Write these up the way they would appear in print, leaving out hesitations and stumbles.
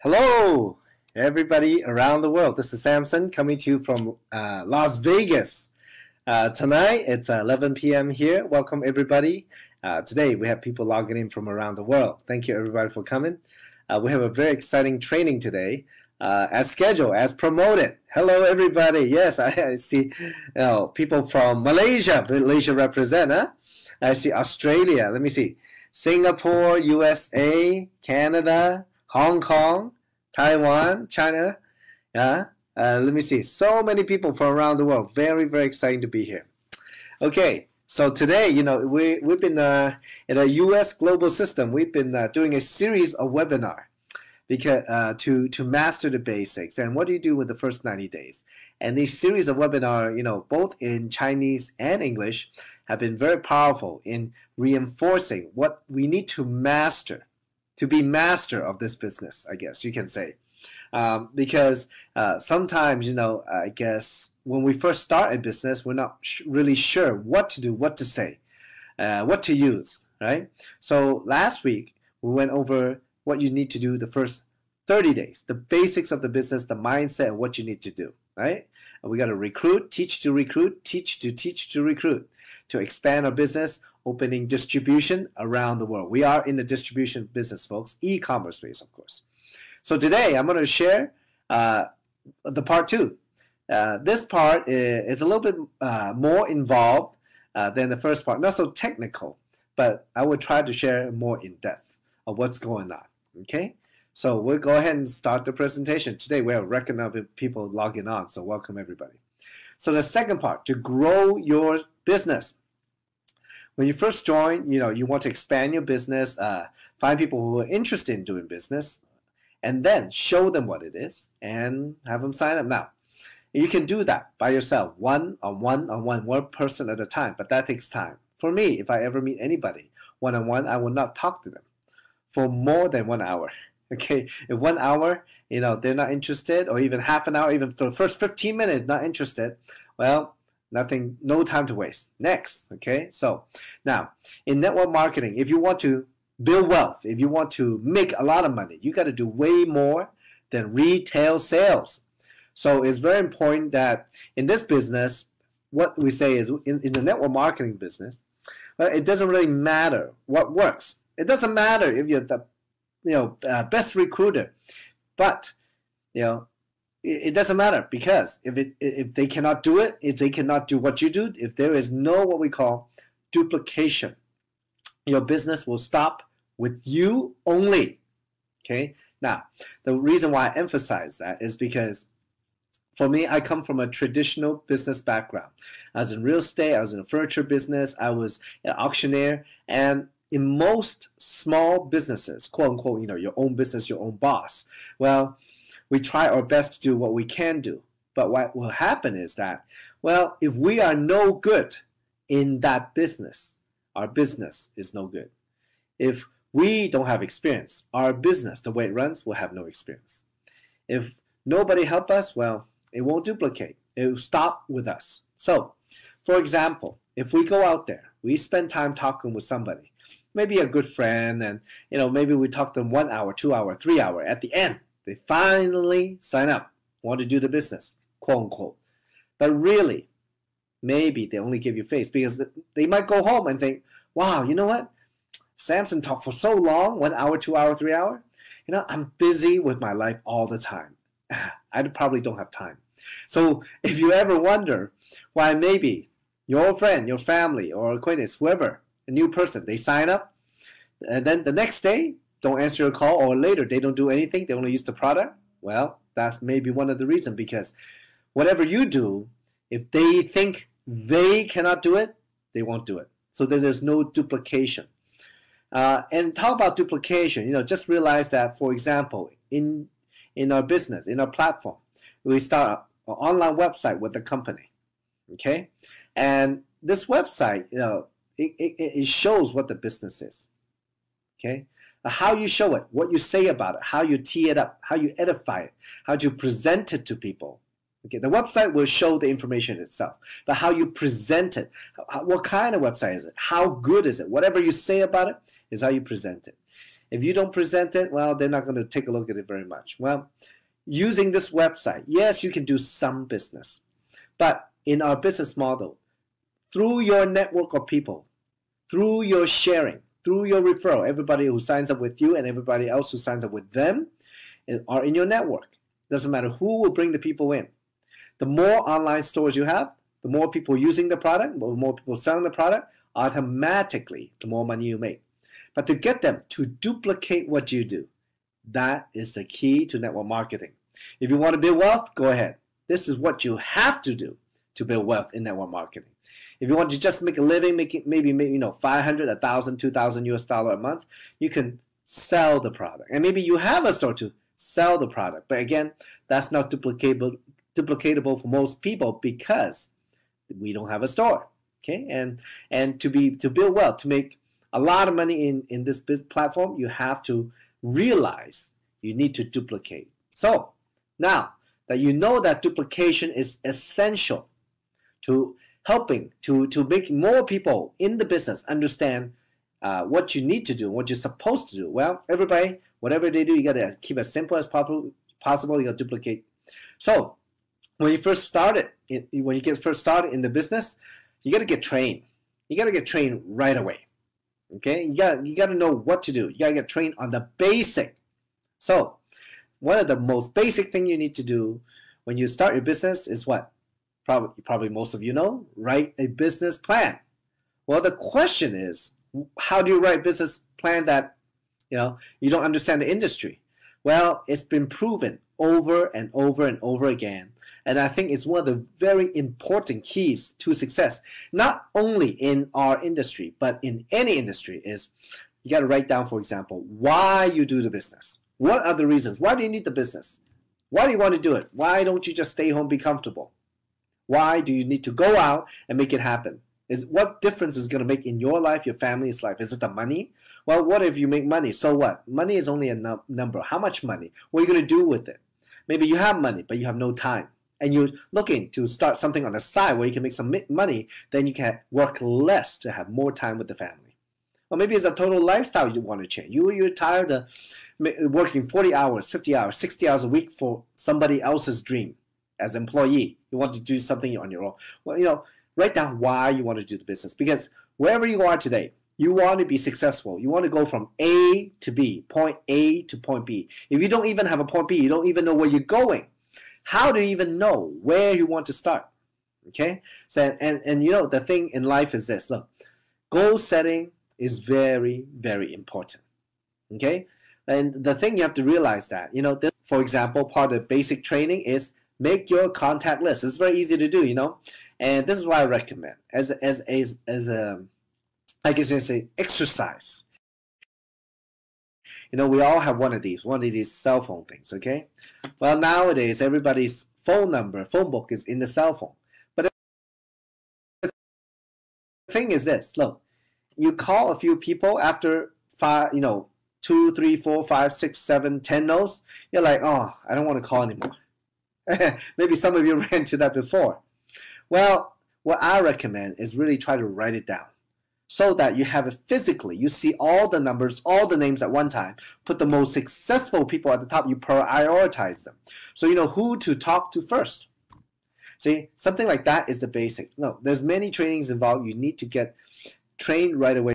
Hello, everybody around the world. This is Samson coming to you from Las Vegas. Tonight, it's 11 p.m. here. Welcome, everybody. Today, we have people logging in from around the world. Thank you, everybody, for coming. We have a very exciting training today, as scheduled, as promoted. Hello, everybody. Yes, I see people from Malaysia. Malaysia represent, huh? I see Australia. Let me see. Singapore, USA, Canada, Hong Kong, Taiwan, China. Let me see. So many people from around the world. Very, very exciting to be here. Okay, so today, we've been in a U.S. global system. We've been doing a series of webinar because to master the basics. And what do you do with the first 90 days? And these series of webinar, both in Chinese and English, have been very powerful in reinforcing what we need to master. To be master of this business, I guess you can say. Because sometimes, I guess when we first start a business, we're not really sure what to do, what to say, what to use, right? So last week, we went over what you need to do the first 30 days, the basics of the business, the mindset, and what you need to do, right? And we got to recruit, teach to recruit, teach to recruit, to expand our business, opening distribution around the world. We are in the distribution business, folks, e-commerce space, of course. So today, I'm going to share the part two. This part is a little bit more involved than the first part. Not so technical, but I will try to share more in depth of what's going on, okay? So we'll go ahead and start the presentation. Today, we have a record number of people logging on, so welcome everybody. So the second part, to grow your business. When you first join, you want to expand your business, find people who are interested in doing business, and then show them what it is and have them sign up. Now, you can do that by yourself, one person at a time, but that takes time. For me, if I ever meet anybody one-on-one, I will not talk to them for more than 1 hour. Okay, if 1 hour, they're not interested, or even half an hour, even for the first 15 minutes, not interested, well, nothing, no time to waste. Next, okay? So now, in network marketing, if you want to build wealth, if you want to make a lot of money, you got to do way more than retail sales. So it's very important that in this business, what we say is in the network marketing business, well, it doesn't really matter what works. It doesn't matter if you're the best recruiter, but it doesn't matter, because if they cannot do it, if they cannot do what you do, if there is no what we call duplication, your business will stop with you only. Okay. Now, the reason why I emphasize that is because for me, I come from a traditional business background. I was in real estate, I was in a furniture business, I was an auctioneer, and in most small businesses, quote unquote, your own business, your own boss, well, we try our best to do what we can do. But what will happen is that, well, if we are no good in that business, our business is no good. If we don't have experience, our business, the way it runs, will have no experience. If nobody help us, well, it won't duplicate. It will stop with us. So, for example, if we go out there, we spend time talking with somebody, maybe a good friend, and maybe we talk to them 1 hour, 2 hour, 3 hour. At the end, they finally sign up, want to do the business, quote unquote. But really, maybe they only give you face, because they might go home and think, wow, you know what? Samson talked for so long, 1 hour, 2 hour, 3 hour. I'm busy with my life all the time. I probably don't have time. So if you ever wonder why maybe your friend, your family, or acquaintance, whoever, a new person, they sign up, and then the next day, don't answer your call, or later they don't do anything, they only use the product, well, that's maybe one of the reasons, because whatever you do, if they think they cannot do it, they won't do it. So there's no duplication. And talk about duplication, just realize that, for example, in our business, in our platform, we start an online website with the company, okay? And this website, it shows what the business is, okay? How you show it, what you say about it, how you tee it up, how you edify it, how you present it to people. Okay, the website will show the information itself, but how you present it, what kind of website is it, how good is it, whatever you say about it is how you present it. If you don't present it, well, they're not going to take a look at it very much. Well, using this website, yes, you can do some business. But in our business model, through your network of people, through your sharing, through your referral, everybody who signs up with you and everybody else who signs up with them are in your network. Doesn't matter who will bring the people in. The more online stores you have, the more people using the product, the more people selling the product, automatically the more money you make. But to get them to duplicate what you do, that is the key to network marketing. If you want to build wealth, go ahead. This is what you have to do to build wealth in network marketing. If you want to just make a living, maybe 500, 1,000, 2,000 US dollar a month, you can sell the product. And maybe you have a store to sell the product. But again, that's not duplicatable for most people because we don't have a store. Okay, and to build wealth, to make a lot of money in this platform, you have to realize you need to duplicate. So now that you know that duplication is essential to helping to make more people in the business understand what you need to do, what you're supposed to do. Well, everybody, whatever they do, you got to keep it as simple as possible. You got to duplicate. So when you first started, when you get first started in the business, you got to get trained. You got to get trained right away. Okay, you got to know what to do. You got to get trained on the basic. So one of the most basic thing you need to do when you start your business is what? Probably most of you know, write a business plan. Well, the question is, how do you write a business plan that you don't understand the industry? Well, it's been proven over and over and over again. And I think it's one of the very important keys to success, not only in our industry, but in any industry, is you got to write down, for example, why you do the business. What are the reasons? Why do you need the business? Why do you want to do it? Why don't you just stay home, be comfortable? Why do you need to go out and make it happen? What difference is going to make in your life, your family's life? Is it the money? Well, what if you make money? So what? Money is only a number. How much money? What are you going to do with it? Maybe you have money, but you have no time. And you're looking to start something on the side where you can make some money, then you can work less to have more time with the family. Or maybe it's a total lifestyle you want to change. You're tired of working 40 hours, 50 hours, 60 hours a week for somebody else's dream as an employee. You want to do something on your own. Well, write down why you want to do the business. Because wherever you are today, you want to be successful. You want to go from A to B, point A to point B. If you don't even have a point B, you don't even know where you're going. How do you even know where you want to start? Okay? So and the thing in life is this. Look, goal setting is very, very important. Okay? And the thing you have to realize that, this, for example, part of basic training is make your contact list. It's very easy to do, And this is what I recommend as a I guess you say exercise. We all have one of these cell phone things, okay? Well, nowadays, everybody's phone book is in the cell phone. But the thing is this, look, you call a few people after 2, 3, 4, 5, 6, 7, 10 no's, you're like, oh, I don't want to call anymore. Maybe some of you ran into that before. Well, what I recommend is really try to write it down so that you have it physically. You see all the numbers, all the names at one time. Put the most successful people at the top. You prioritize them. So you know who to talk to first. See, something like that is the basic. No, there's many trainings involved. You need to get trained right away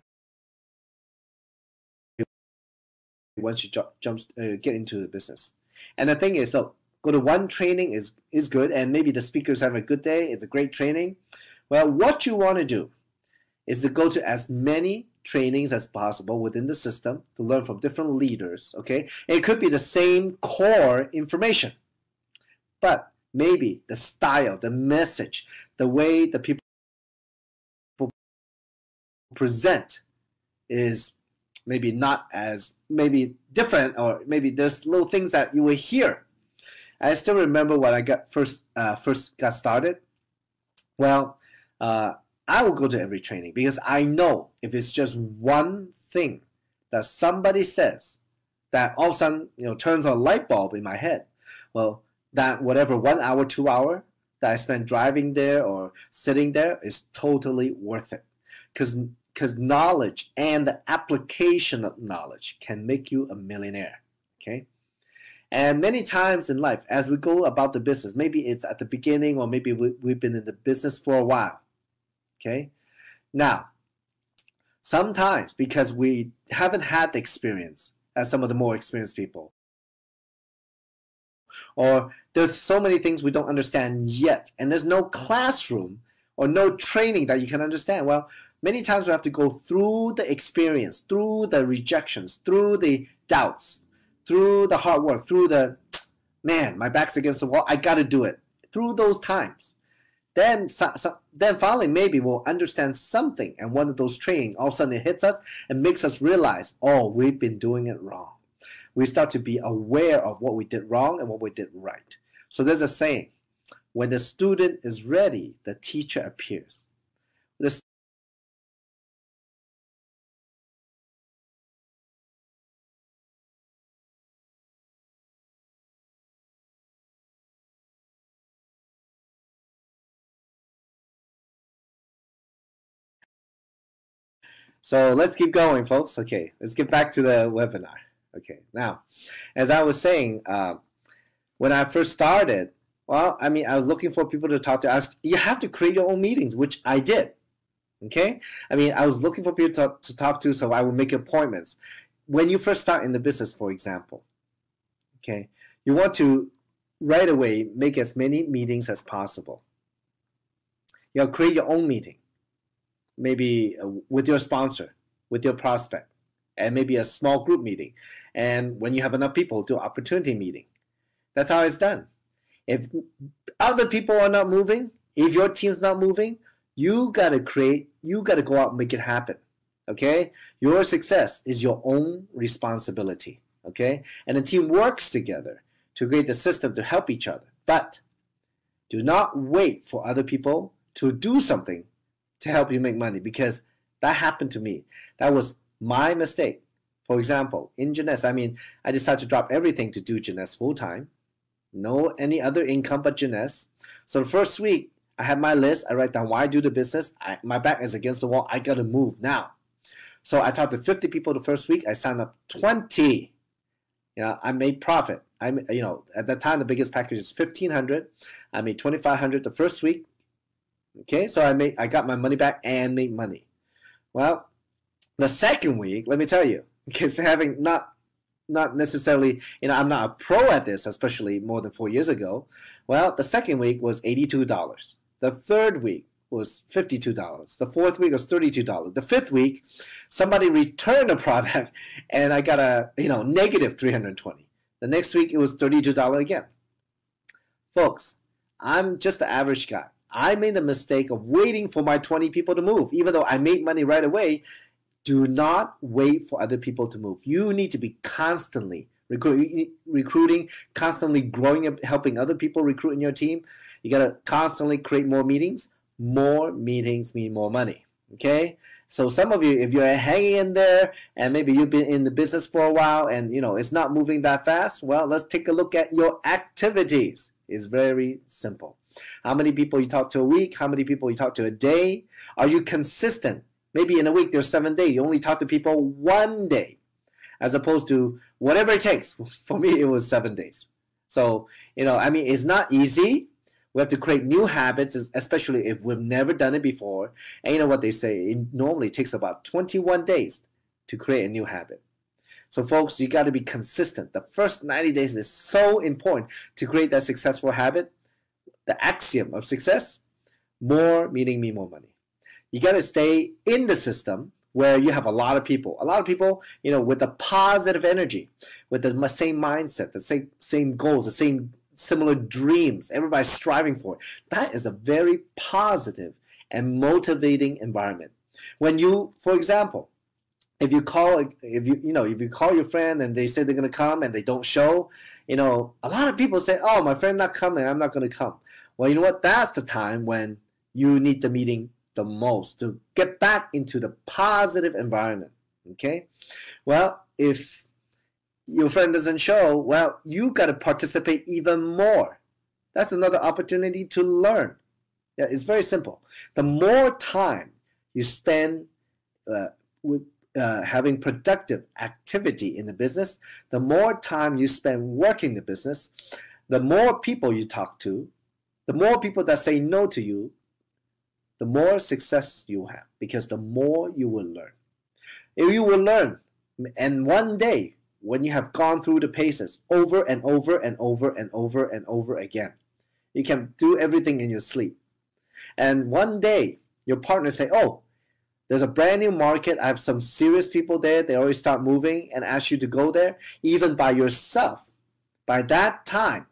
once you get into the business. And the thing is, so go to one training is good, and maybe the speakers have a good day. It's a great training. Well, what you want to do is to go to as many trainings as possible within the system to learn from different leaders, okay? It could be the same core information, but maybe the style, the message, the way the people present is maybe not as, maybe different, or maybe there's little things that you will hear. I still remember when I first got started. Well, I will go to every training because I know if it's just one thing that somebody says that all of a sudden turns on a light bulb in my head, well, that whatever 1 hour, 2 hour that I spend driving there or sitting there is totally worth it. Because because knowledge and the application of knowledge can make you a millionaire. Okay. And many times in life, as we go about the business, maybe it's at the beginning, or maybe we've been in the business for a while. Okay. Now, sometimes because we haven't had the experience as some of the more experienced people, or there's so many things we don't understand yet, and there's no classroom or no training that you can understand. Well, many times we have to go through the experience, through the rejections, through the doubts, through the hard work, through the, man, my back's against the wall, I got to do it. Through those times. Then finally maybe we'll understand something, and one of those training, all of a sudden it hits us and makes us realize, oh, we've been doing it wrong. We start to be aware of what we did wrong and what we did right. So there's a saying, when the student is ready, the teacher appears. So let's keep going, folks. Okay, let's get back to the webinar. Okay, now, as I was saying, when I first started, well, I mean, I was looking for people to talk to. You have to create your own meetings, which I did. Okay, I mean, I was looking for people to talk to, so I would make appointments. When you first start in the business, for example, okay, you want to right away make as many meetings as possible. You know, create your own meeting, maybe with your sponsor, with your prospect, and maybe a small group meeting. And when you have enough people, do opportunity meeting. That's how it's done. If other people are not moving, if your team's not moving, you gotta go out and make it happen. Okay? Your success is your own responsibility. Okay? And the team works together to create the system to help each other. But do not wait for other people to do something to help you make money, because that happened to me. That was my mistake. For example, in Jeunesse, I mean, I decided to drop everything to do Jeunesse full time. No any other income but Jeunesse. So the first week, I had my list. I write down why I do the business. My back is against the wall. I got to move now. So I talked to 50 people the first week. I signed up 20. You know, I made profit. You know, at that time, the biggest package is $1,500. I made $2,500 the first week. Okay, so I got my money back and made money. Well, the second week, let me tell you, because having not necessarily, you know, I'm not a pro at this, especially more than 4 years ago. Well, the second week was $82. The third week was $52. The fourth week was $32. The fifth week, somebody returned a product and I got a, you know, negative $320. The next week it was $32 again. Folks, I'm just an average guy. I made the mistake of waiting for my 20 people to move. Even though I made money right away, do not wait for other people to move. You need to be constantly recruiting, constantly growing and helping other people recruit in your team. You got to constantly create more meetings. More meetings mean more money. Okay? So some of you, if you're hanging in there and maybe you've been in the business for a while and you know it's not moving that fast, well, let's take a look at your activities. It's very simple. How many people you talk to a week? How many people you talk to a day? Are you consistent? Maybe in a week there's 7 days. You only talk to people 1 day, as opposed to whatever it takes. For me, it was 7 days. So, you know, I mean, it's not easy. We have to create new habits, especially if we've never done it before. And you know what they say? It normally takes about 21 days to create a new habit. So folks, you got to be consistent. The first 90 days is so important to create that successful habit. The axiom of success, more meaning me more money. You got to stay in the system where you have a lot of people, you know, with a positive energy, with the same mindset, the same goals, the same similar dreams. Everybody's striving for it. That is a very positive and motivating environment. When you, for example, if you call your friend and they say they're going to come and they don't show, you know, a lot of people say, "Oh, my friend not coming, I'm not going to come." Well, you know what? That's the time when you need the meeting the most to get back into the positive environment. Okay? Well, if your friend doesn't show, well, you got to participate even more. That's another opportunity to learn. Yeah, it's very simple. The more time you spend having productive activity in the business, the more time you spend working the business, the more people you talk to, the more people that say no to you, the more success you have, because the more you will learn. If you will learn, and one day, when you have gone through the paces over and over and over and over and over again, you can do everything in your sleep. And one day, your partner say, oh, there's a brand new market. I have some serious people there. They already start moving and ask you to go there, even by yourself. By that time,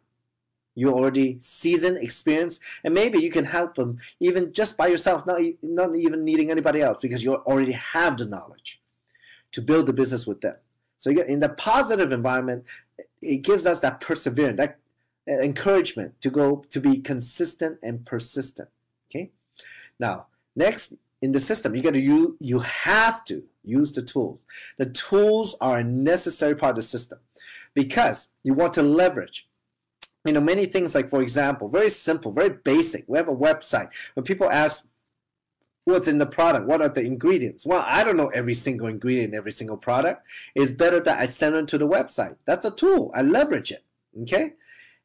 you're already seasoned, experienced, and maybe you can help them even just by yourself, not even needing anybody else, because you already have the knowledge to build the business with them. So in the positive environment, it gives us that perseverance, that encouragement to be consistent and persistent. Okay. Now, next, in the system, you have to use the tools. The tools are a necessary part of the system because you want to leverage, many things, like, for example, very simple, very basic. We have a website. When people ask what's in the product, what are the ingredients? Well, I don't know every single ingredient in every single product. It's better that I send them to the website. That's a tool. I leverage it. Okay.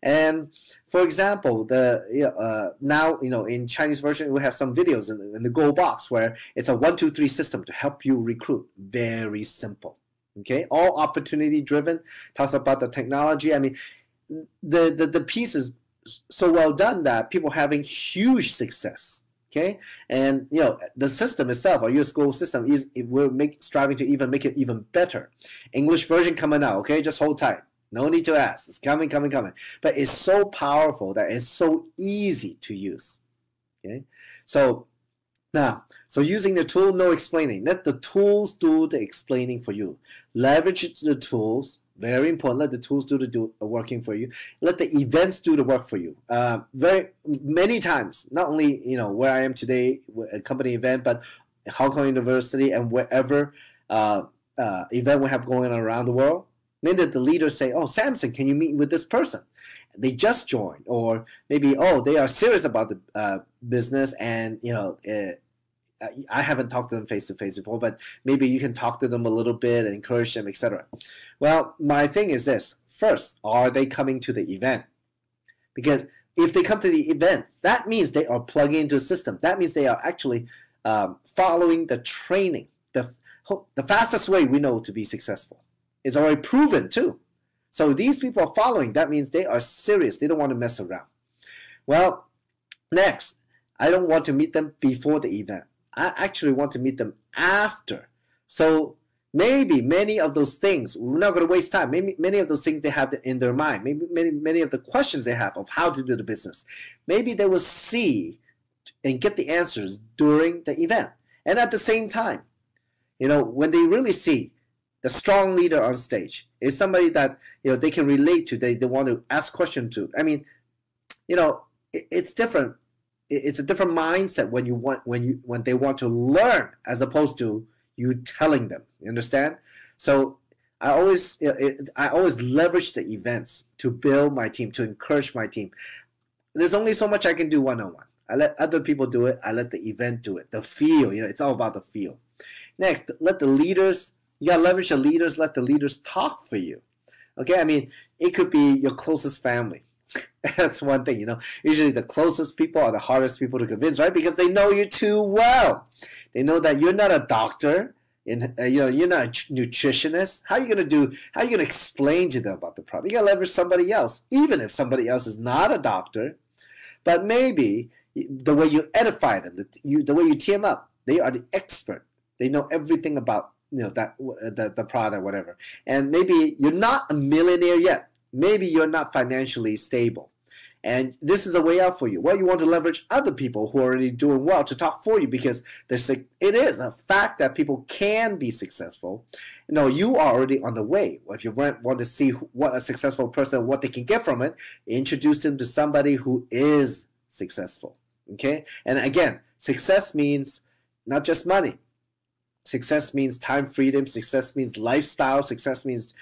And for example, now in Chinese version, we have some videos in the Go box where it's a 1, 2, 3 system to help you recruit. Very simple. Okay, all opportunity driven. Talks about the technology. I mean, the piece is so well done that people having huge success. Okay, and the system itself, our US school system, we're striving to even make it even better. English version coming out. Okay, just hold tight. No need to ask. It's coming. But it's so powerful that it's so easy to use. Okay? So using the tool, no explaining. Let the tools do the explaining for you. Leverage the tools. Very important. Let the tools do the working for you. Let the events do the work for you. Very many times, not only where I am today, a company event, but Hong Kong University and wherever event we have going on around the world. Maybe the leaders say, oh, Samson, can you meet with this person? They just joined. Or maybe, oh, they are serious about the business, and I haven't talked to them face-to-face before, but maybe you can talk to them a little bit and encourage them, etc. Well, my thing is this. First, are they coming to the event? Because if they come to the event, that means they are plugging into the system. That means they are actually following the training. The fastest way we know to be successful. It's already proven too. So these people are following. That means they are serious. They don't want to mess around. Well, next, I don't want to meet them before the event. I actually want to meet them after. So maybe many of those things, we're not going to waste time. Maybe many of those things they have in their mind. Maybe many of the questions they have of how to do the business. Maybe they will see and get the answers during the event. And at the same time, when they really see the strong leader on stage is somebody that they can relate to, they want to ask questions to. I mean, it's different. It's a different mindset when they want to learn as opposed to you telling them. You understand? So I always leverage the events to build my team, to encourage my team. There's only so much I can do one-on-one. I let other people do it. I let the event do it. The feel, it's all about the feel. Next, let the leaders. You gotta leverage the leaders, let the leaders talk for you. Okay, I mean, it could be your closest family. That's one thing, Usually the closest people are the hardest people to convince, right? Because they know you too well. They know that you're not a doctor, and you're not a nutritionist. How are you gonna explain to them about the problem? You gotta leverage somebody else, even if somebody else is not a doctor. But maybe the way you edify them, the way you team them up, they are the expert. They know everything about the product, whatever. And maybe you're not a millionaire yet. Maybe you're not financially stable. And this is a way out for you. Well, you want to leverage other people who are already doing well to talk for you, because it is a fact that people can be successful. You are already on the way. If you want to see what a successful person, what they can get from it, introduce them to somebody who is successful. Okay? And again, success means not just money. Success means time freedom. Success means lifestyle. Success means,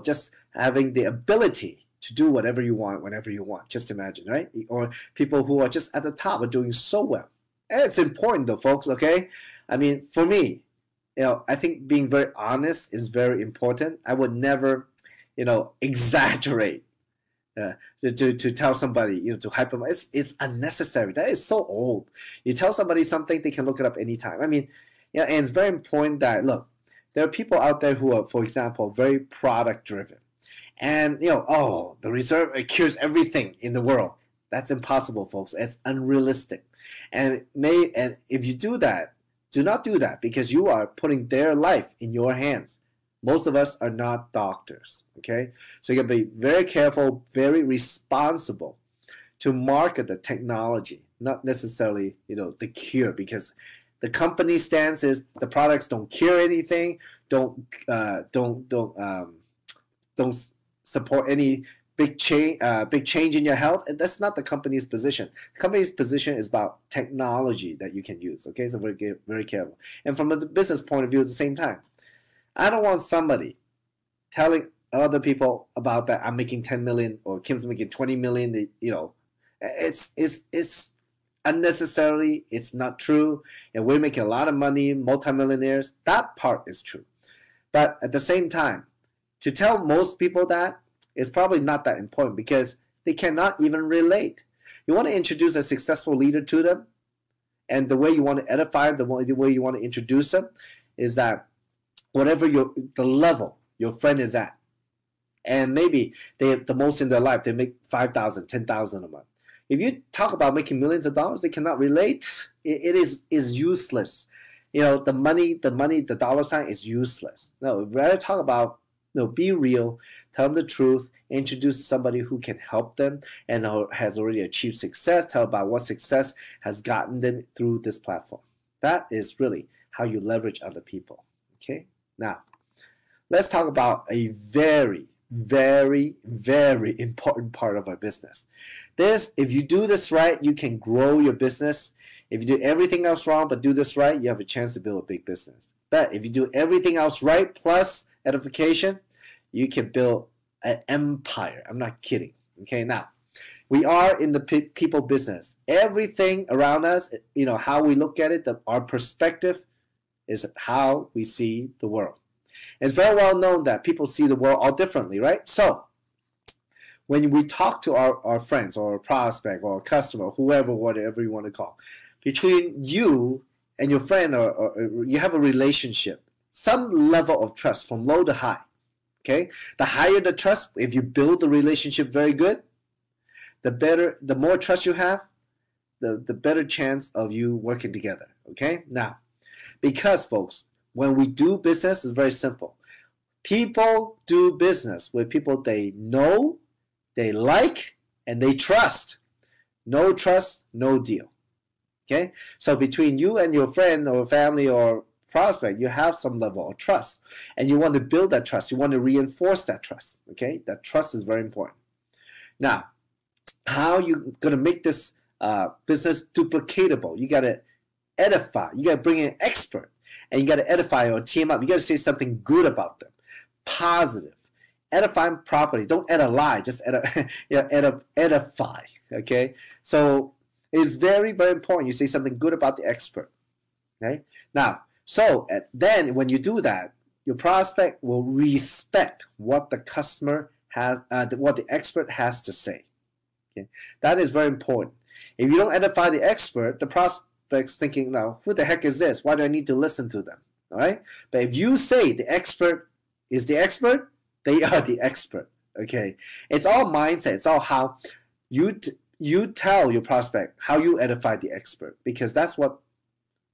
just having the ability to do whatever you want, whenever you want. Just imagine, right? Or people who are just at the top are doing so well. And it's important though, folks, okay? I mean, for me, I think being very honest is very important. I would never, exaggerate to tell somebody, to hype them. It's unnecessary. That is so old. You tell somebody something, they can look it up anytime. I mean, and it's very important that, look, there are people out there who are, for example, very product driven. And, oh, the reserve cures everything in the world. That's impossible, folks. It's unrealistic. And if you do that, do not do that, because you are putting their life in your hands. Most of us are not doctors, okay? So you gotta be very careful, very responsible to market the technology, not necessarily, the cure, because the company stance is the products don't cure anything, don't support any big change in your health, and that's not the company's position. The company's position is about technology that you can use. Okay, so very careful. And from a business point of view, at the same time, I don't want somebody telling other people about that I'm making 10 million or Kim's making 20 million. It's unnecessarily. It's not true, and we're making a lot of money, multimillionaires. That part is true, but at the same time, to tell most people that is probably not that important, because they cannot even relate. You want to introduce a successful leader to them, and the way you want to edify them, the way you want to introduce them, is that whatever the level your friend is at, and maybe they have the most in their life, they make 5,000, 10,000 a month. If you talk about making millions of dollars, they cannot relate. It is useless. The money, the dollar sign is useless. No, we'd rather talk about, be real, tell them the truth, introduce somebody who can help them and has already achieved success, tell about what success has gotten them through this platform. That is really how you leverage other people. Okay, now let's talk about a very, very, very important part of our business. If you do this right, you can grow your business. If you do everything else wrong but do this right, you have a chance to build a big business. But if you do everything else right plus edification, you can build an empire. I'm not kidding. Okay, now we are in the people business. Everything around us, how we look at it, our perspective is how we see the world. It's very well known that people see the world all differently, right? So when we talk to our friends or prospect or customer, whoever, whatever you want to call, between you and your friend, or you have a relationship, some level of trust from low to high. Okay, the higher the trust, if you build the relationship very good, the more trust you have, the better chance of you working together. Okay, now, because folks, when we do business, it's very simple. People do business with people they know, they like, and they trust. No trust, no deal. Okay, so between you and your friend or family or prospect, you have some level of trust, and you want to build that trust. You want to reinforce that trust. Okay, that trust is very important. Now, how you going to make this business duplicatable? You got to edify. You got to bring in an expert, and you got to edify or team up. You got to say something good about them, positive. Edify them properly. Don't add a lie. Just edify. Okay, so it's very, very important you say something good about the expert. Okay, now. So then when you do that, your prospect will respect what the customer has, what the expert has to say. Okay? That is very important. If you don't edify the expert, the prospect's thinking, now, who the heck is this? Why do I need to listen to them? All right? But if you say the expert is the expert, they are the expert. Okay? It's all mindset. It's all how you tell your prospect how you edify the expert, because that's what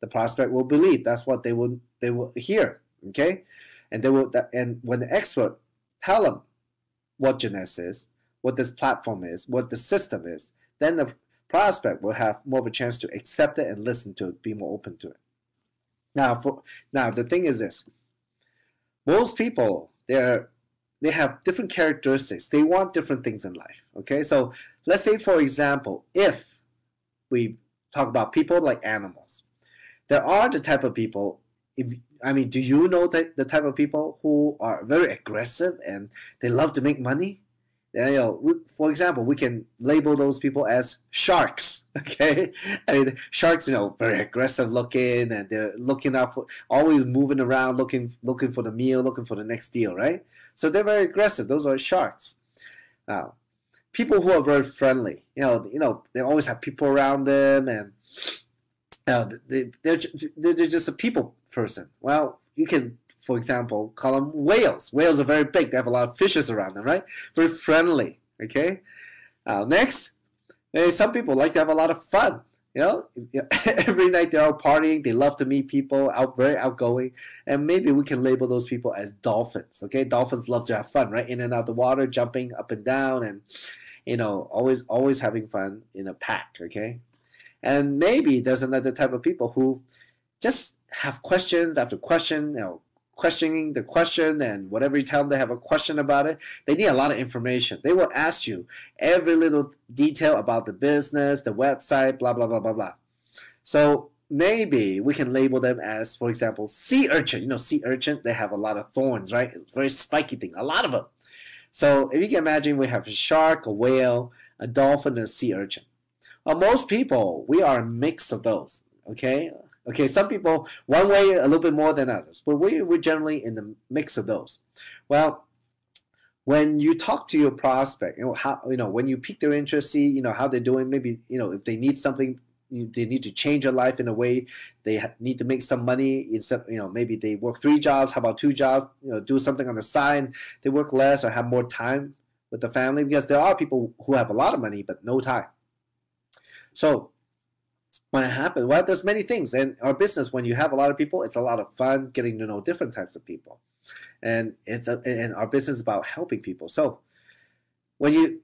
the prospect will believe. That's what they will hear. Okay, and when the expert tell them what Jeunesse is, what this platform is, what the system is, then the prospect will have more of a chance to accept it and listen to it, be more open to it. Now the thing is this: most people they have different characteristics. They want different things in life. Okay, so let's say, for example, if we talk about people like animals. There are the type of people, do you know the type of people who are very aggressive and they love to make money? You know, for example, we can label those people as sharks. Okay, I mean, sharks, you know, very aggressive looking, and they're looking out for, always moving around, looking for the meal, looking for the next deal, right? So they're very aggressive. Those are sharks. Now, people who are very friendly, they always have people around them, and they're just a people person. Well, you can, for example, call them whales. Whales are very big. They have a lot of fishes around them, right? Very friendly. Okay. Next, some people like to have a lot of fun. Every night they're out partying. They love to meet people, very outgoing, and maybe we can label those people as dolphins. Okay, dolphins love to have fun, right? In and out of the water, jumping up and down, and always having fun in a pack. Okay, and maybe there's another type of people who just have questions after question, questioning the question, and whatever you tell them they have a question about it, they need a lot of information. They will ask you every little detail about the business, the website, blah, blah, blah, blah, blah. So maybe we can label them as, for example, sea urchin. Sea urchin, they have a lot of thorns, right? It's a very spiky thing, a lot of them. So if you can imagine, we have a shark, a whale, a dolphin, and a sea urchin. Well, most people, we are a mix of those, okay? Okay, some people one way a little bit more than others, but we're generally in the mix of those. Well, when you talk to your prospect, when you pique their interest, see how they're doing. Maybe if they need something, they need to change their life in a way. They need to make some money. Instead, maybe they work 3 jobs. How about 2 jobs? Do something on the side. They work less or have more time with the family, because there are people who have a lot of money but no time. So when it happens, well, there's many things in our business. When you have a lot of people, it's a lot of fun getting to know different types of people, and and our business is about helping people. So when you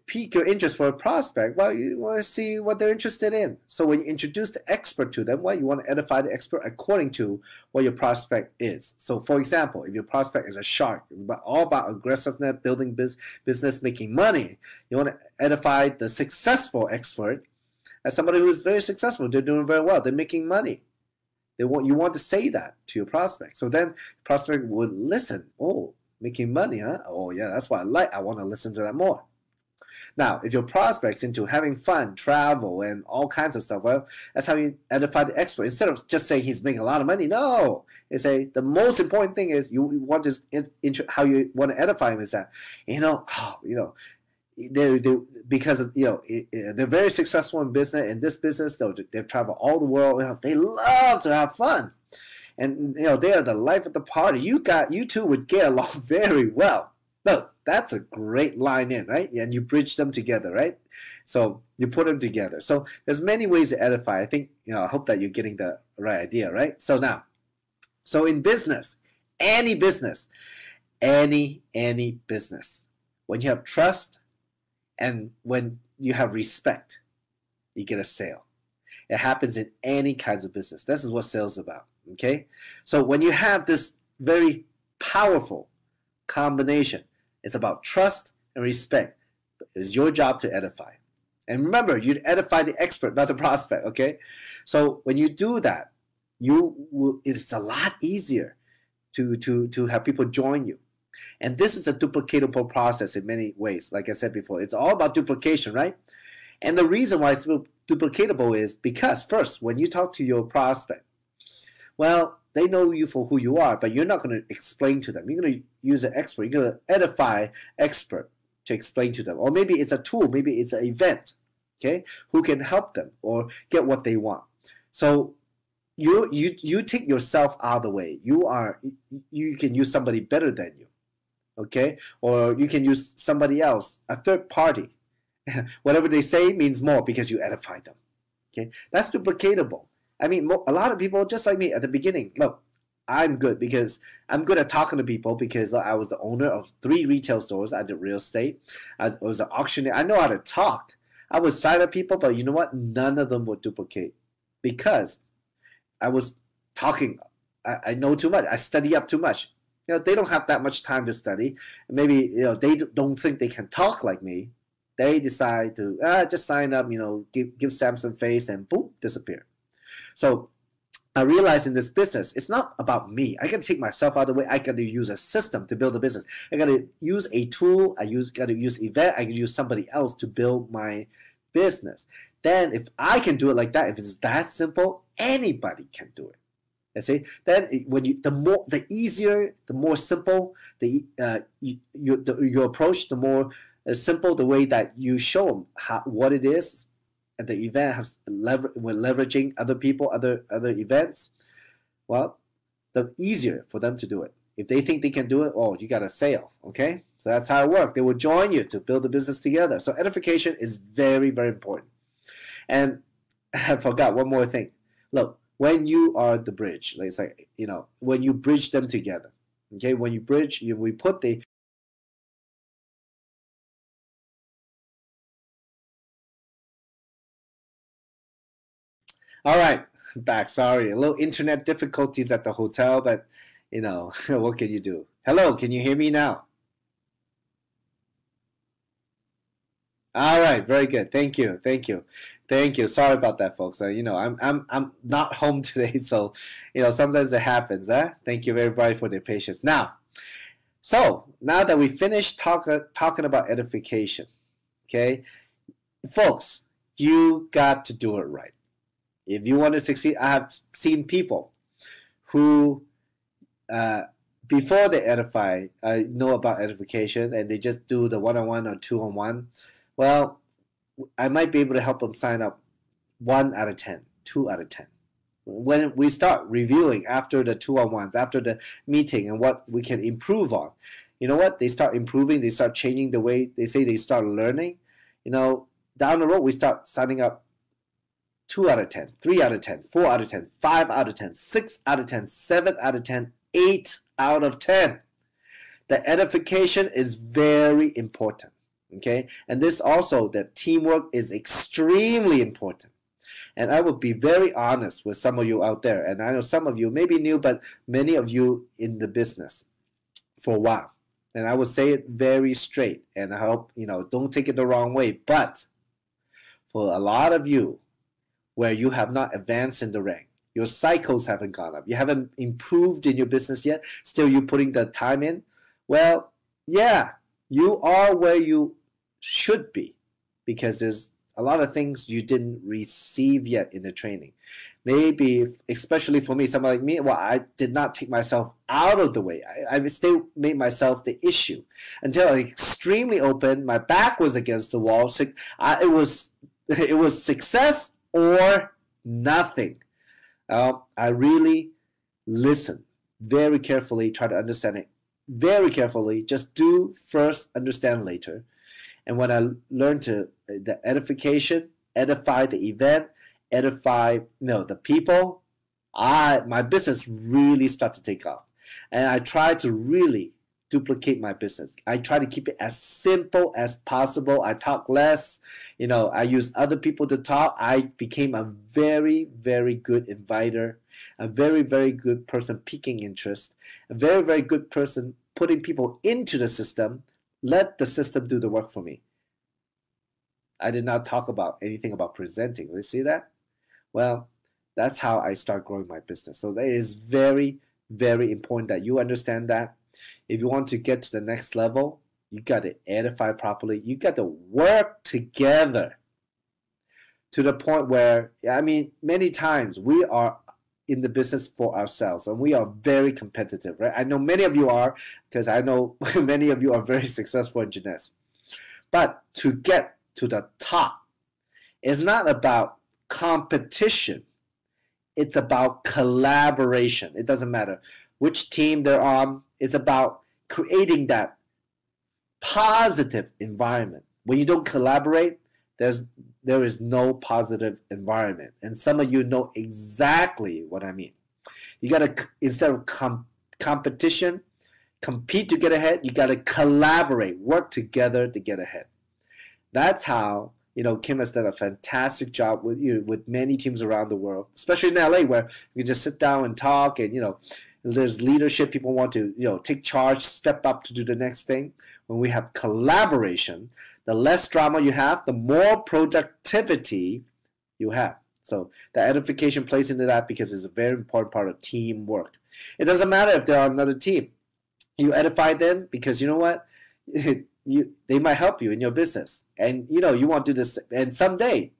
pique your interest for a prospect, well, you want to see what they're interested in. So when you introduce the expert to them, well, you want to edify the expert according to what your prospect is. So for example, if your prospect is a shark, it's all about aggressiveness, building business, making money, you want to edify the successful expert as somebody who is very successful. They're doing very well. They're making money. You want to say that to your prospect. So then prospect would listen. Oh, making money, huh? Oh, yeah, that's what I like. I want to listen to that more. Now, if your prospect's into having fun, travel, and all kinds of stuff, well, that's how you edify the expert. Instead of just saying he's making a lot of money, no. They say the most important thing is you want to how you want to edify him is that, because they're very successful in business. In this business, they've traveled all the world. They love to have fun, and they are the life of the party. You two would get along very well. No, that's a great line in, right? And you bridge them together, right? So you put them together. So there's many ways to edify. I think I hope that you're getting the right idea, right? So now, in business, any business, any business, when you have trust and when you have respect, you get a sale. It happens in any kinds of business. This is what sales is about, okay? So when you have this very powerful combination, it's about trust and respect. It's your job to edify. And remember, you edify the expert, not the prospect, okay? So when you do that, it's a lot easier to have people join you. And this is a duplicatable process in many ways. Like I said before, it's all about duplication, right? And the reason why it's duplicatable is because, first, when you talk to your prospect, well, they know you for who you are, but you're not going to explain to them. You're going to use an expert. You're going to edify expert to explain to them. Or maybe it's a tool. Maybe it's an event, okay, who can help them or get what they want. So you take yourself out of the way. You can use somebody better than you, okay? Or you can use somebody else, a third party. Whatever they say means more because you edify them, okay? That's duplicatable. I mean, a lot of people, just like me at the beginning, look, I'm good because I'm good at talking to people because I was the owner of 3 retail stores. I did real estate. I was an auctioneer. I know how to talk. I would sign up people, but you know what? None of them would duplicate because I was talking. I know too much. I study up too much. They don't have that much time to study. Maybe they don't think they can talk like me. They decide to just sign up. Give Sam some face and boom, disappear. So I realize in this business, it's not about me. I got to take myself out of the way. I got to use a system to build a business. I got to use a tool. Got to use event. I can use somebody else to build my business. Then if I can do it like that, if it's that simple, anybody can do it. I see. Then when the easier, the more simple your approach, the more simple the way that you show them what it is. At the event we're leveraging other people, other events, well, the easier for them to do it. If they think they can do it, oh, you got a sale, okay? So that's how it works. They will join you to build the business together. So edification is very, very important. And I forgot one more thing. Look, when you are the bridge, like it's like, when you bridge them together, okay? When you bridge, we put the All right, back. Sorry, a little internet difficulties at the hotel, but what can you do? Hello, can you hear me now? All right, very good. Thank you, thank you, thank you. Sorry about that, folks. I'm not home today, so sometimes it happens. Thank you everybody for their patience. Now that we finished talking about edification, okay, folks, you got to do it right. If you want to succeed, I have seen people who, before they edify, know about edification and they just do the one-on-one or two-on-one. Well, I might be able to help them sign up 1 out of 10, 2 out of 10. When we start reviewing after the two-on-ones, after the meeting and what we can improve on, you know what? They start improving, they start changing the way they say, they start learning. Down the road, we start signing up 2 out of 10, 3 out of 10, 4 out of 10, 5 out of 10, 6 out of 10, 7 out of 10, 8 out of 10. The edification is very important, okay? And this also, the teamwork is extremely important. And I will be very honest with some of you out there, and I know some of you may be new, but many of you in the business for a while. And I will say it very straight, and I hope, don't take it the wrong way, but for a lot of you, where you have not advanced in the rank, your cycles haven't gone up, you haven't improved in your business yet, still you putting the time in, well, yeah, you are where you should be because there's a lot of things you didn't receive yet in the training. Maybe, especially for me, someone like me, well, I did not take myself out of the way. I still made myself the issue until I extremely open, my back was against the wall. So it was success or nothing. I really listen very carefully, try to understand it very carefully. Just do first, understand later. And when I learned the edification, edify the event, edify the people, my business really started to take off. And I try to really duplicate my business. I try to keep it as simple as possible. I talk less. I use other people to talk. I became a very, very good inviter, a very, very good person piquing interest, a very, very good person putting people into the system. Let the system do the work for me. I did not talk about anything about presenting. You see that? Well, that's how I start growing my business. So that is very, very important that you understand that. If you want to get to the next level, you got to edify properly. You got to work together to the point where, many times we are in the business for ourselves and we are very competitive, right? I know many of you are because I know many of you are very successful in Jeunesse. But to get to the top, it's not about competition. It's about collaboration. It doesn't matter which team they're on. It's about creating that positive environment. When you don't collaborate, there is no positive environment. And some of you know exactly what I mean. You got to, instead of competition, compete to get ahead, you got to collaborate, work together to get ahead. That's how, Kim has done a fantastic job with many teams around the world, especially in LA, where you just sit down and talk and, there's leadership. People want to, take charge, step up to do the next thing. When we have collaboration, the less drama you have, the more productivity you have. So the edification plays into that because it's a very important part of teamwork. It doesn't matter if they're on another team. You edify them because you know what? They might help you in your business. And you know, you want to do this, and someday,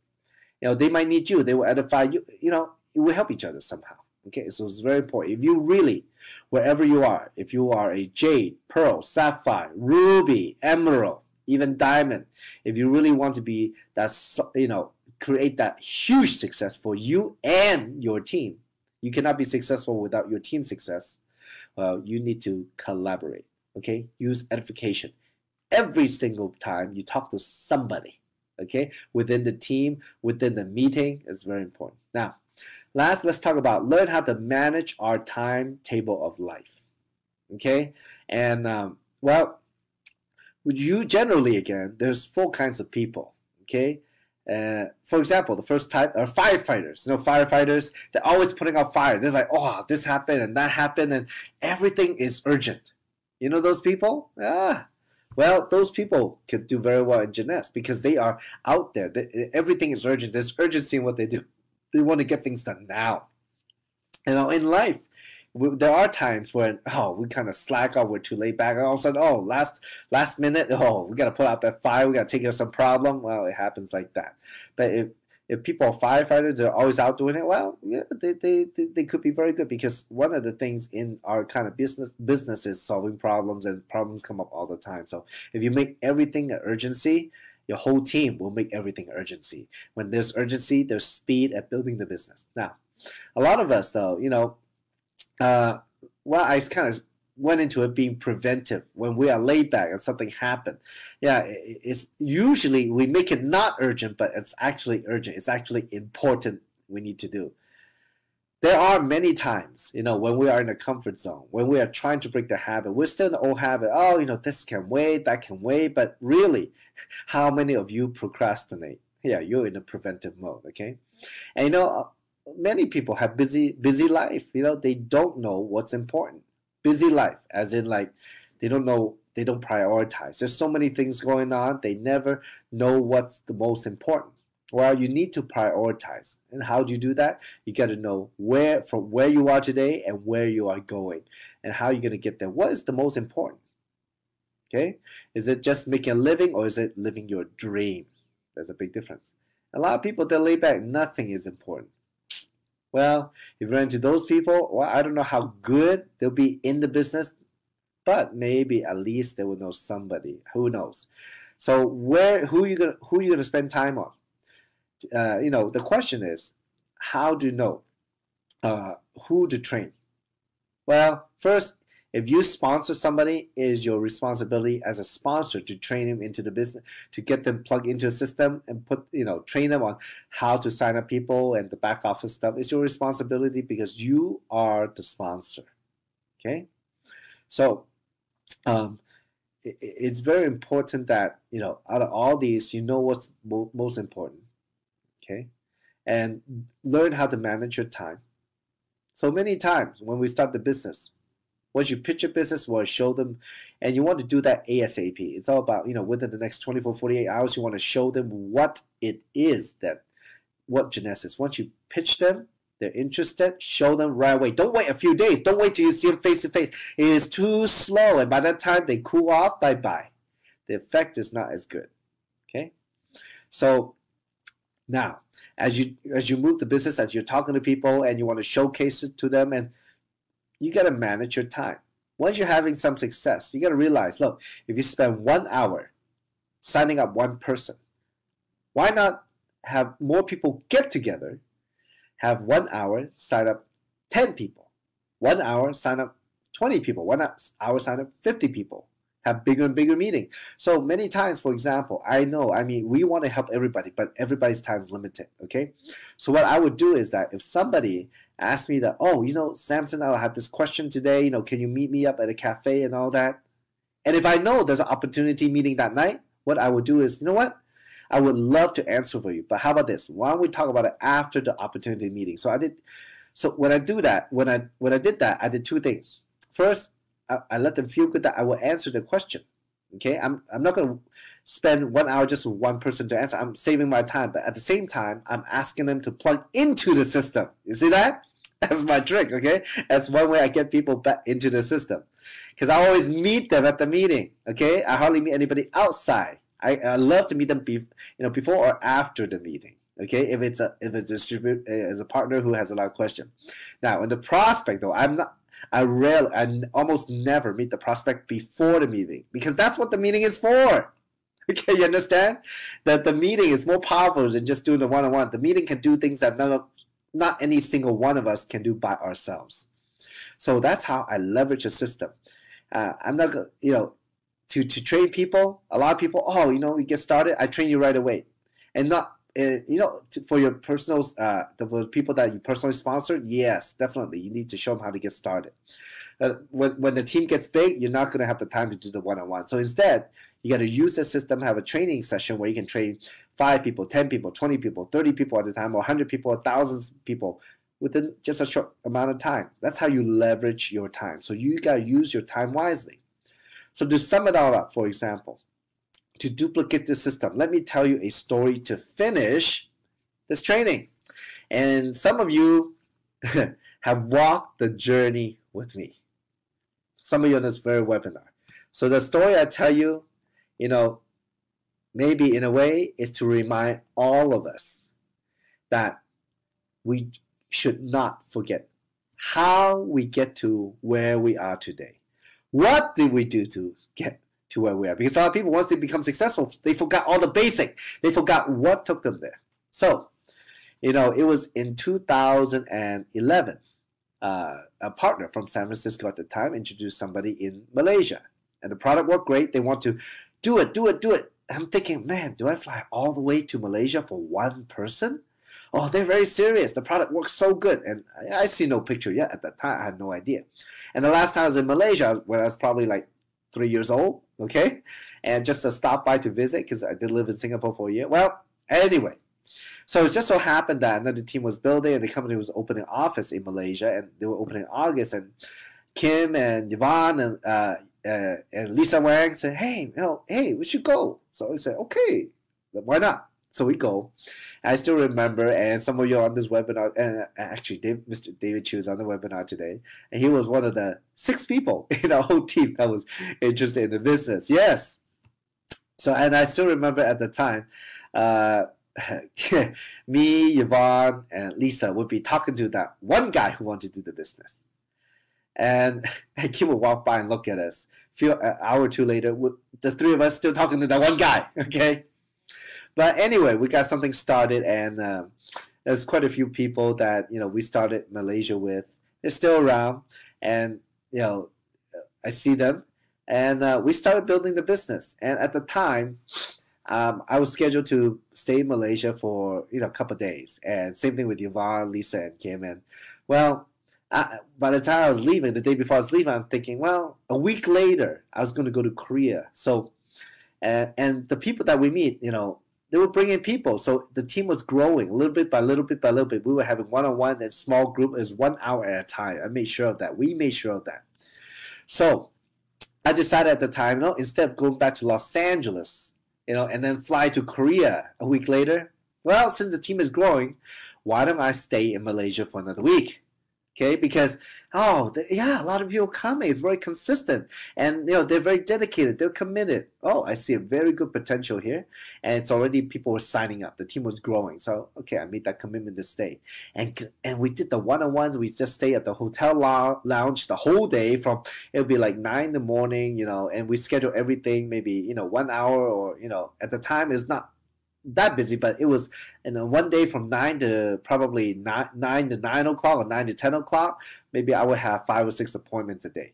you know, they might need you. They will edify you. You know, it will help each other somehow. Okay, so it's very important. If you really, wherever you are, if you are a jade, pearl, sapphire, ruby, emerald, even diamond, if you really want to be that, you know, create that huge success for you and your team, you cannot be successful without your team success. Well, you need to collaborate. Okay, use edification every single time you talk to somebody. Okay, within the team, within the meeting, it's very important. Now, last, let's talk about learn how to manage our timetable of life. Okay, and well, you generally, again, there's 4 kinds of people. Okay, for example, the first type are firefighters. You know, firefighters, they're always putting out fire. They're like, oh, this happened and that happened, and everything is urgent. You know those people? Well, those people could do very well in Jeunesse because they are out there. Everything is urgent. There's urgency in what they do. They want to get things done now. You know, in life, there are times when, oh, we kind of slack off, we're too laid back, and all of a sudden, oh, last minute, oh, we got to put out that fire, we got to take care of some problem. Well, it happens like that. But if people are firefighters, they're always out doing it, well, yeah, they could be very good, because one of the things in our kind of business is solving problems, and problems come up all the time. So if you make everything an urgency, your whole team will make everything urgency. When there's urgency, there's speed at building the business. Now, a lot of us, though, you know, well, I kind of went into it being preventive. When we are laid back and something happened, yeah, it's usually we make it not urgent, but it's actually urgent. It's actually important. We need to do. There are many times, you know, when we are in a comfort zone, when we are trying to break the habit, we're still in the old habit. Oh, you know, this can wait, that can wait. But really, how many of you procrastinate? Yeah, you're in a preventive mode. Okay, and you know, many people have busy life. You know, they don't know what's important. Busy life, as in like they don't know, they don't prioritize. There's so many things going on. They never know what's the most important. Well, you need to prioritize. And how do you do that? You got to know from where you are today and where you are going, and how you're going to get there. What is the most important? Okay, is it just making a living, or is it living your dream? There's a big difference. A lot of people, they're laid back. Nothing is important. Well, if you run into those people, well, I don't know how good they'll be in the business, but maybe at least they will know somebody. Who knows? So who are you gonna spend time on? You know, the question is, how do you know who to train? Well, first, if you sponsor somebody, it is your responsibility as a sponsor to train them into the business, to get them plugged into a system and train them on how to sign up people and the back office stuff. It's your responsibility because you are the sponsor. Okay, so it's very important that, you know, out of all these, you know what's most important. Okay, and learn how to manage your time. So many times when we start the business, once you pitch a business, you want to show them, and you want to do that ASAP. It's all about, you know, within the next 24, 48 hours, you want to show them what it is, what Jeunesse is. Once you pitch them, they're interested, show them right away. Don't wait a few days. Don't wait till you see them face to face. It is too slow, and by that time they cool off, bye-bye. The effect is not as good. Okay? So now, as you move the business, as you're talking to people and you want to showcase it to them, and you got to manage your time. Once you're having some success, you got to realize, look, if you spend 1 hour signing up one person, why not have more people get together, have 1 hour sign up 10 people, 1 hour sign up 20 people, 1 hour sign up 50 people, have bigger and bigger meetings. So many times, for example, we want to help everybody, but everybody's time is limited, okay? So what I would do is that if somebody asked me that, oh, you know, Samson, I have this question today, you know, can you meet me up at a cafe and all that? And if I know there's an opportunity meeting that night, what I would do is, you know what? I would love to answer for you, but how about this? Why don't we talk about it after the opportunity meeting? So when I did that, I did 2 things. First, I let them feel good that I will answer the question. Okay, I'm not going to spend 1 hour just with one person to answer. I'm saving my time, but at the same time, I'm asking them to plug into the system. You see that? That's my trick, okay? That's one way I get people back into the system. Because I always meet them at the meeting, okay? I hardly meet anybody outside. I love to meet them before or after the meeting, okay? If it's a as a partner who has a lot of questions. Now, in the prospect though, I almost never meet the prospect before the meeting because that's what the meeting is for. Okay, you understand? That the meeting is more powerful than just doing the one-on-one. The meeting can do things that not any single one of us can do by ourselves. So that's how I leverage a system. I'm not going to train people. A lot of people, you get started, I train you right away. And not, for your personal, the people that you personally sponsored, yes, definitely. You need to show them how to get started. When the team gets big, you're not going to have the time to do the one-on-one. So instead, you got to use the system, have a training session where you can train 5 people, 10 people, 20 people, 30 people at a time, or 100 people, 1,000 people within just a short amount of time. That's how you leverage your time. So you got to use your time wisely. So to sum it all up, for example, to duplicate the system, let me tell you a story to finish this training. And some of you have walked the journey with me. Some of you on this very webinar. So the story I tell you, maybe in a way is to remind all of us that we should not forget how we get to where we are today. What did we do to get to where we are? Because a lot of people, once they become successful, they forgot all the basic. They forgot what took them there. So, it was in 2011. A partner from San Francisco at the time introduced somebody in Malaysia. And the product worked great. They want to do it. I'm thinking, man, do I fly all the way to Malaysia for one person? Oh, they're very serious. The product works so good. And I see no picture yet at that time. I had no idea. And the last time I was in Malaysia, when I was probably like 3 years old, okay? And just to stop by to visit, because I did live in Singapore for a year. Well, anyway. So it just so happened that another team was building and the company was opening an office in Malaysia, and they were opening in August. And Kim and Yvonne and Lisa Wang said, hey, we should go. So I said, okay, why not? So we go. I still remember, and some of you are on this webinar, and actually Mr. David Chu is on the webinar today, and he was one of the 6 people in our whole team that was interested in the business. Yes. So, and I still remember at the time, me, Yvonne, and Lisa would be talking to that one guy who wanted to do the business. And he would walk by and look at us. An hour or two later, the 3 of us still talking to that one guy, okay? But anyway, we got something started, and there's quite a few people that, we started Malaysia with. They're still around, and, I see them. And we started building the business. And at the time, I was scheduled to stay in Malaysia for a couple of days, and same thing with Yvonne, Lisa, and Kim. And well, by the time I was leaving, the day before I was leaving, I'm thinking, well, a week later I was going to go to Korea. So, and the people that we meet, they were bringing people. So the team was growing little bit by little bit by little bit. We were having one-on-one and small group is 1 hour at a time. I made sure of that. We made sure of that. So I decided at the time, instead of going back to Los Angeles, and then fly to Korea a week later. Well, since the team is growing, why don't I stay in Malaysia for another week? Okay, because, a lot of people coming. It's very consistent. And, they're very dedicated. They're committed. Oh, I see a very good potential here. And it's already people were signing up. The team was growing. So, okay, I made that commitment to stay. And we did the one-on-ones. We just stay at the hotel lounge the whole day from, it'll be like 9 in the morning, and we schedule everything maybe, 1 hour or, at the time it's not that busy, but it was one day from 9 to probably 9 to 9 o'clock or 9 to 10 o'clock. Maybe I would have 5 or 6 appointments a day,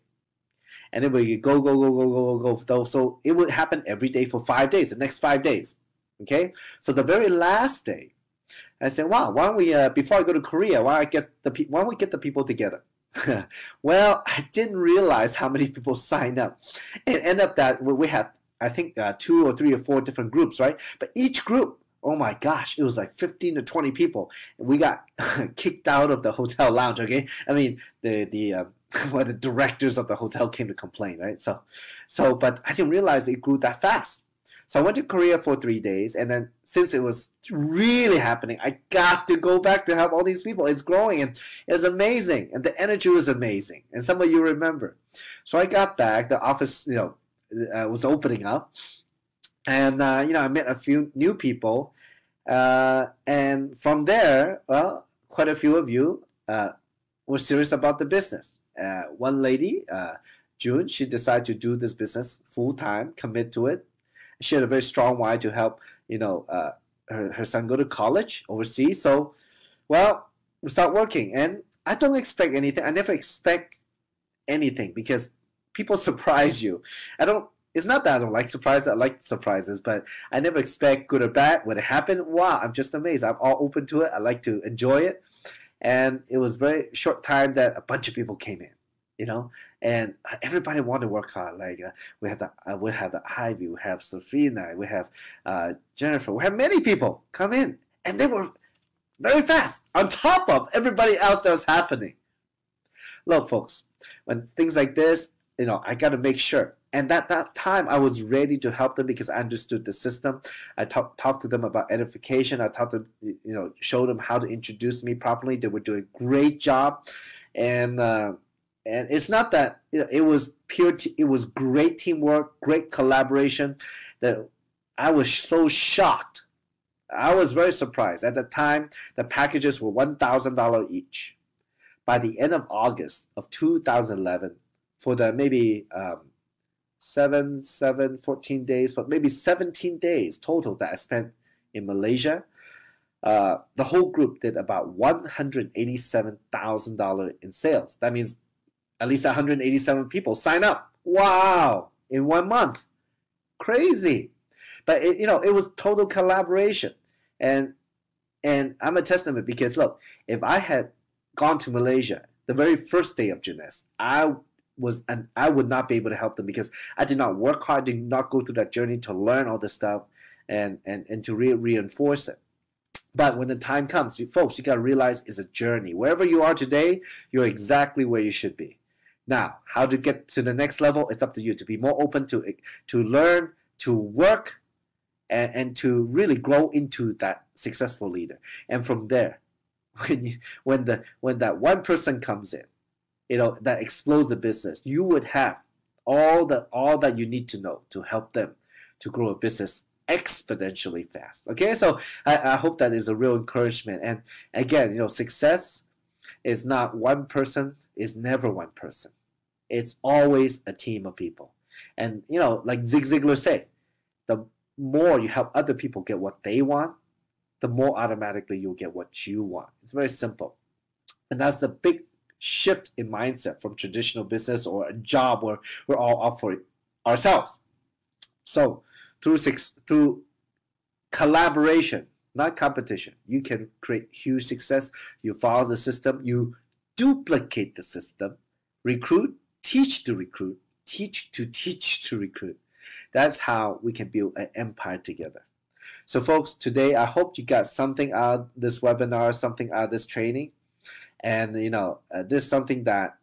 and then we go. So it would happen every day for 5 days. The next 5 days, okay. So the very last day, I said, "Wow, why don't we before I go to Korea, why don't we get the people together?" Well, I didn't realize how many people signed up. It ended up that we had, I think 2 or 3 or 4 different groups, right? But each group oh my gosh, it was like 15 to 20 people. We got kicked out of the hotel lounge. Okay, I mean the well, the directors of the hotel came to complain, right? So but I didn't realize it grew that fast. So I went to Korea for 3 days, and then since it was really happening, I got to go back to help all these people. It's growing, and it's amazing, and the energy was amazing. And some of you remember. So I got back. The office, was opening up, and I met a few new people, and from there, well, quite a few of you were serious about the business. One lady, June, she decided to do this business full time, commit to it. She had a very strong why to help, her son go to college overseas. So, well, we start working, and I don't expect anything. I never expect anything because people surprise you. I don't. It's not that I don't like surprises. I like surprises, but I never expect good or bad. When it happened, wow, I'm just amazed. I'm all open to it. I like to enjoy it, and it was very short time that a bunch of people came in, and everybody wanted to work hard. Like we have the Ivy, we have Safina, we have Jennifer, we have many people come in, and they were very fast on top of everybody else that was happening. Look, folks, when things like this, I got to make sure. And at that time, I was ready to help them because I understood the system. I talked to them about edification. I talked to, show them how to introduce me properly. They were doing a great job, and it's not that it was it was great teamwork, great collaboration. That I was so shocked. I was very surprised. At the time, the packages were $1,000 each. By the end of August of 2011, for the maybe 14 days, but maybe 17 days total that I spent in Malaysia, the whole group did about $187,000 in sales. That means at least 187 people sign up. Wow! In 1 month, crazy. But it was total collaboration, and I'm a testament because look, if I had gone to Malaysia the very first day of Jeunesse, I would not be able to help them because I did not work hard, did not go through that journey to learn all this stuff and to reinforce it. But when the time comes, folks, you got to realize it's a journey. Wherever you are today, you're exactly where you should be. Now, how to get to the next level, it's up to you to be more open to learn, to work, and to really grow into that successful leader. And from there, when that one person comes in, that explodes the business, you would have all that you need to know to help them to grow a business exponentially fast. Okay, so I hope that is a real encouragement. And again, success is not one person, is never one person. It's always a team of people. And like Zig Ziglar say, the more you help other people get what they want, the more automatically you'll get what you want. It's very simple. And that's the big shift in mindset from traditional business or a job where we're all up for it ourselves. So through collaboration, not competition, you can create huge success. You follow the system, you duplicate the system, recruit, teach to recruit, teach to recruit. That's how we can build an empire together. So folks, today I hope you got something out of this webinar, something out of this training. And this is something that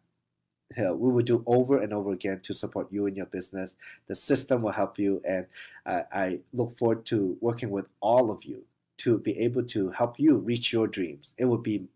we will do over and over again to support you in your business. The system will help you, and I look forward to working with all of you to be able to help you reach your dreams. It would be